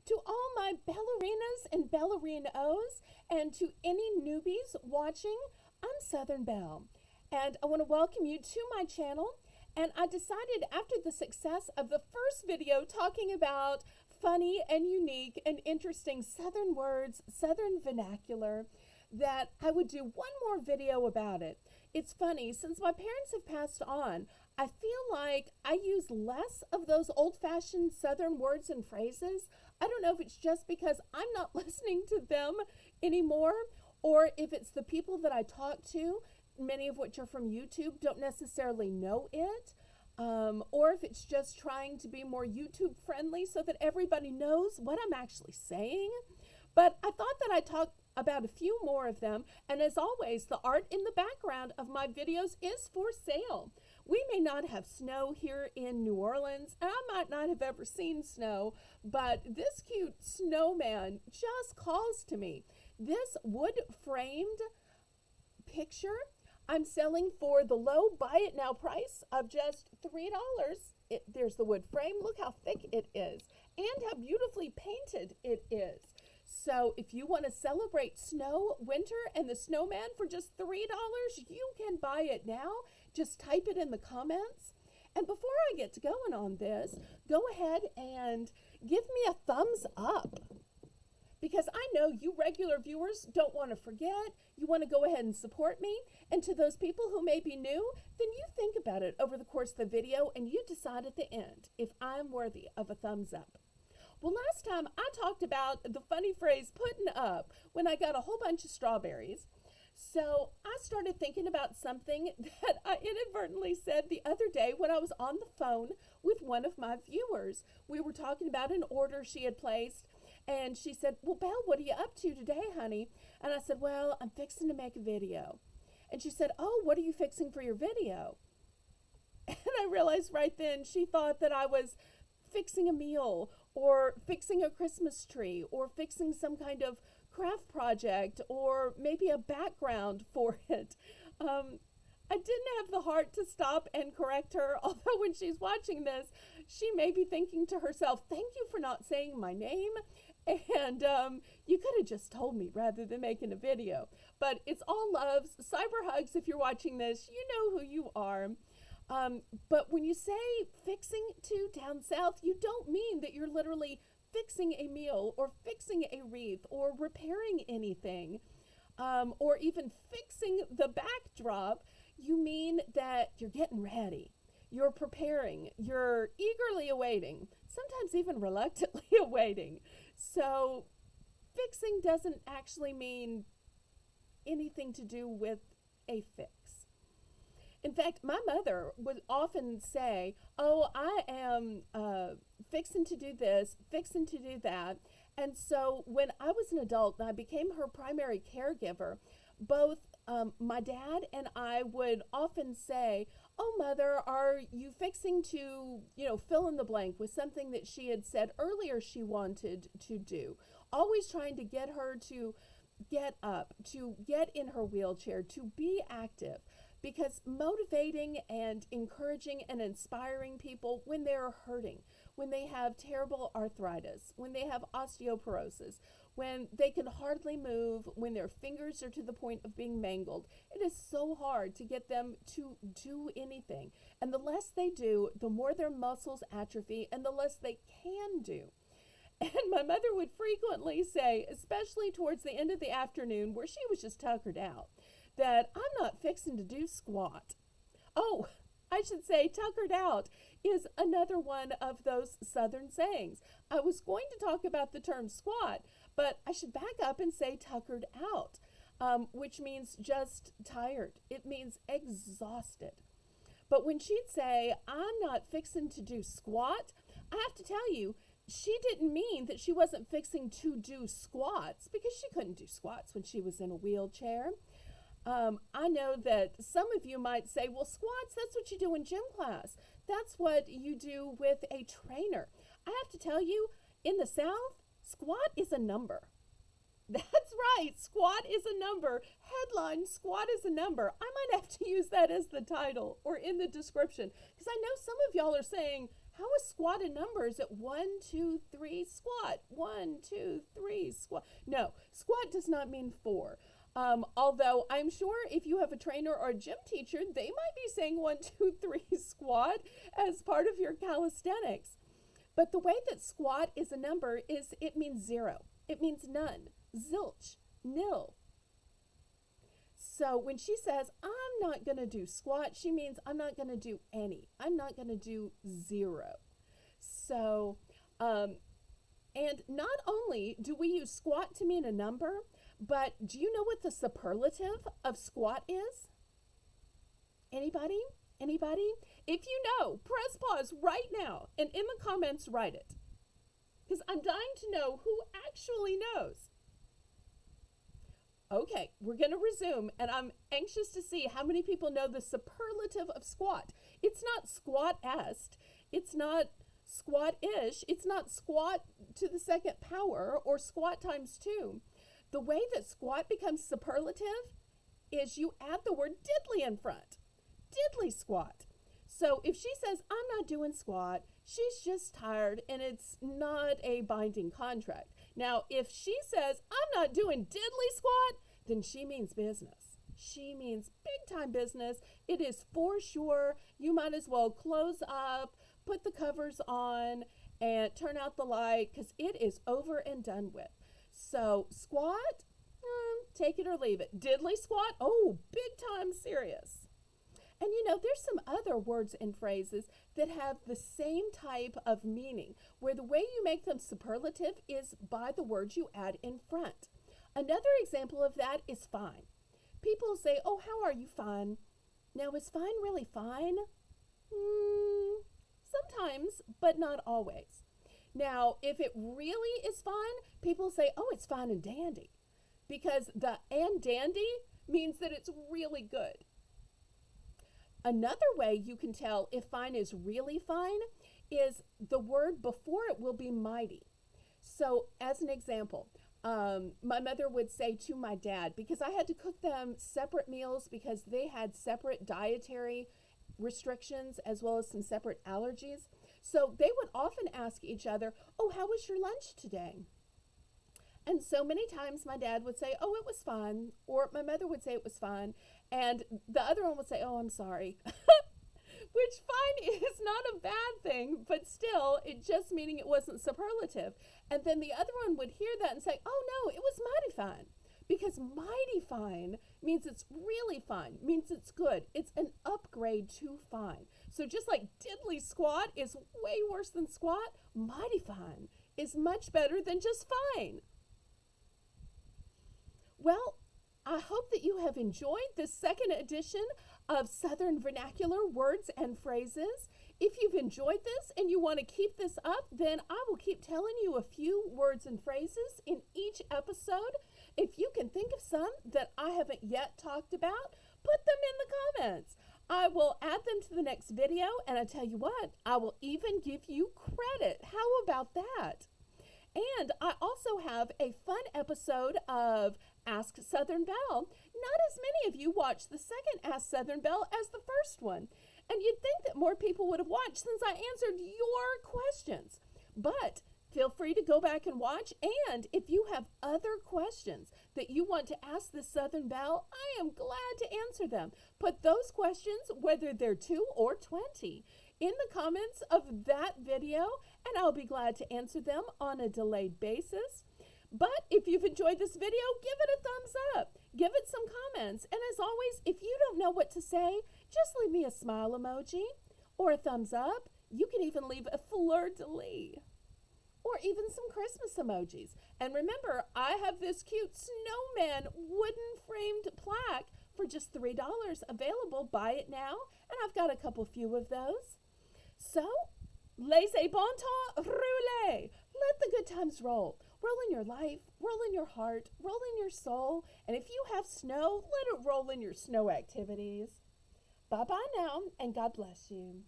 To all my ballerinas and ballerinos, and to any newbies watching, I'm Southern Belle, and I want to welcome you to my channel. And I decided after the success of the first video talking about funny and unique and interesting Southern words, Southern vernacular, that I would do one more video about it. It's funny, since my parents have passed on, I feel like I use less of those old-fashioned Southern words and phrases. I don't know if it's just because I'm not listening to them anymore, or if it's the people that I talk to, many of which are from YouTube, don't necessarily know it, or if it's just trying to be more YouTube friendly so that everybody knows what I'm actually saying. But I thought that I'd talk about a few more of them, and as always, the art in the background of my videos is for sale. We may not have snow here in New Orleans, and I might not have ever seen snow, but this cute snowman just calls to me. This wood-framed picture I'm selling for the low buy-it-now price of just $3. There's the wood frame. Look how thick it is and how beautifully painted it is. So if you want to celebrate snow, winter, and the snowman for just $3, you can buy it now. Just type it in the comments. And before I get to going on this, go ahead and give me a thumbs up, because I know you regular viewers don't want to forget. You want to go ahead and support me. And to those people who may be new, then you think about it over the course of the video and you decide at the end if I'm worthy of a thumbs up. Well, last time I talked about the funny phrase putting up when I got a whole bunch of strawberries. So I started thinking about something that I inadvertently said the other day when I was on the phone with one of my viewers. We were talking about an order she had placed, and she said, "Well, Belle, what are you up to today, honey?" And I said, "Well, I'm fixing to make a video." And she said, "Oh, what are you fixing for your video?" And I realized right then she thought that I was fixing a meal or fixing a Christmas tree or fixing some kind of craft project or maybe a background for it. I didn't have the heart to stop and correct her, although when she's watching this, she may be thinking to herself, "Thank you for not saying my name, and you could have just told me rather than making a video." But it's all loves, cyber hugs if you're watching this, you know who you are. But when you say fixing to down south, you don't mean that you're literally fixing a meal or fixing a wreath or repairing anything, or even fixing the backdrop. You mean that you're getting ready, you're preparing, you're eagerly awaiting, sometimes even reluctantly awaiting. So fixing doesn't actually mean anything to do with a fix. In fact, my mother would often say, "Oh, I am fixing to do this, fixing to do that." And so when I was an adult and I became her primary caregiver, both my dad and I would often say, "Oh, Mother, are you fixing to, fill in the blank with something that she had said earlier she wanted to do?" Always trying to get her to get up, to get in her wheelchair, to be active. Because motivating and encouraging and inspiring people when they're hurting, when they have terrible arthritis, when they have osteoporosis, when they can hardly move, when their fingers are to the point of being mangled, it is so hard to get them to do anything. And the less they do, the more their muscles atrophy and the less they can do. And my mother would frequently say, especially towards the end of the afternoon where she was just tuckered out, that I'm not fixing to do squat. Oh, I should say tuckered out is another one of those Southern sayings. I was going to talk about the term squat, but I should back up and say tuckered out, which means just tired. It means exhausted. But when she'd say, "I'm not fixing to do squat," I have to tell you, she didn't mean that she wasn't fixing to do squats, because she couldn't do squats when she was in a wheelchair. I know that some of you might say, "Well, squats, that's what you do in gym class. That's what you do with a trainer." I have to tell you, in the South, squat is a number. That's right, squat is a number. Headline, squat is a number. I might have to use that as the title or in the description, because I know some of y'all are saying, How is squat a number? Is it 1, 2, 3, squat? 1, 2, 3, squat? No, squat does not mean 4. Although I'm sure if you have a trainer or a gym teacher, they might be saying 1, 2, 3, squat as part of your calisthenics. But the way that squat is a number is it means 0. It means none, zilch, nil. So when she says, I'm not going to do squat, she means I'm not going to do any. I'm not going to do 0. So, and not only do we use squat to mean a number, but do you know what the superlative of squat is? Anybody? Anybody? If you know, press pause right now and in the comments write it. Because I'm dying to know who actually knows. Okay, we're going to resume, and I'm anxious to see how many people know the superlative of squat. It's not squat-est, it's not squat-ish, it's not squat to the second power or squat times 2. The way that squat becomes superlative is you add the word diddly in front. Diddly squat. So if she says, I'm not doing squat, she's just tired and it's not a binding contract. Now, if she says, I'm not doing diddly squat, then she means business. She means big time business. It is for sure. You might as well close up, put the covers on, and turn out the light because it is over and done with. So squat, take it or leave it. Diddly squat, oh, big time serious. And you know, there's some other words and phrases that have the same type of meaning, where the way you make them superlative is by the words you add in front. Another example of that is fine. People say, oh, how are you, fine? Now, is fine really fine? Sometimes, but not always. Now, if it really is fine, people say, oh, it's fine and dandy, because the and dandy means that it's really good. Another way you can tell if fine is really fine is the word before it will be mighty. So as an example, my mother would say to my dad, because I had to cook them separate meals because they had separate dietary restrictions as well as some separate allergies. So they would often ask each other, oh, how was your lunch today? And so many times my dad would say, oh, it was fine. Or my mother would say it was fine. And the other one would say, oh, I'm sorry. Which fine is not a bad thing, but still, it just meaning it wasn't superlative. And then the other one would hear that and say, oh, no, it was mighty fine. Because mighty fine means it's really fine, means it's good. It's an upgrade to fine. So just like diddly squat is way worse than squat, mighty fine is much better than just fine. Well, I hope that you have enjoyed this second edition of Southern Vernacular Words and Phrases. If you've enjoyed this and you want to keep this up, then I will keep telling you a few words and phrases in each episode. If you can think of some that I haven't yet talked about, put them in the comments. I will add them to the next video, and I tell you what, I will even give you credit. How about that? And I also have a fun episode of Ask Southern Belle. Not as many of you watched the second Ask Southern Belle as the first one. And you'd think that more people would have watched since I answered your questions. But feel free to go back and watch. And if you have other questions that you want to ask the Southern Belle, I am glad to answer them. Put those questions, whether they're 2 or 20, in the comments of that video, and I'll be glad to answer them on a delayed basis. But if you've enjoyed this video, give it a thumbs up. Give it some comments. And as always, if you don't know what to say, just leave me a smile emoji or a thumbs up. You can even leave a fleur-de-lis or even some Christmas emojis. And remember, I have this cute snowman wooden framed plaque for just $3 available. Buy it now. And I've got a couple few of those. So, laissez bon temps rouler. Let the good times roll. Roll in your life, roll in your heart, roll in your soul. And if you have snow, let it roll in your snow activities. Bye-bye now, and God bless you.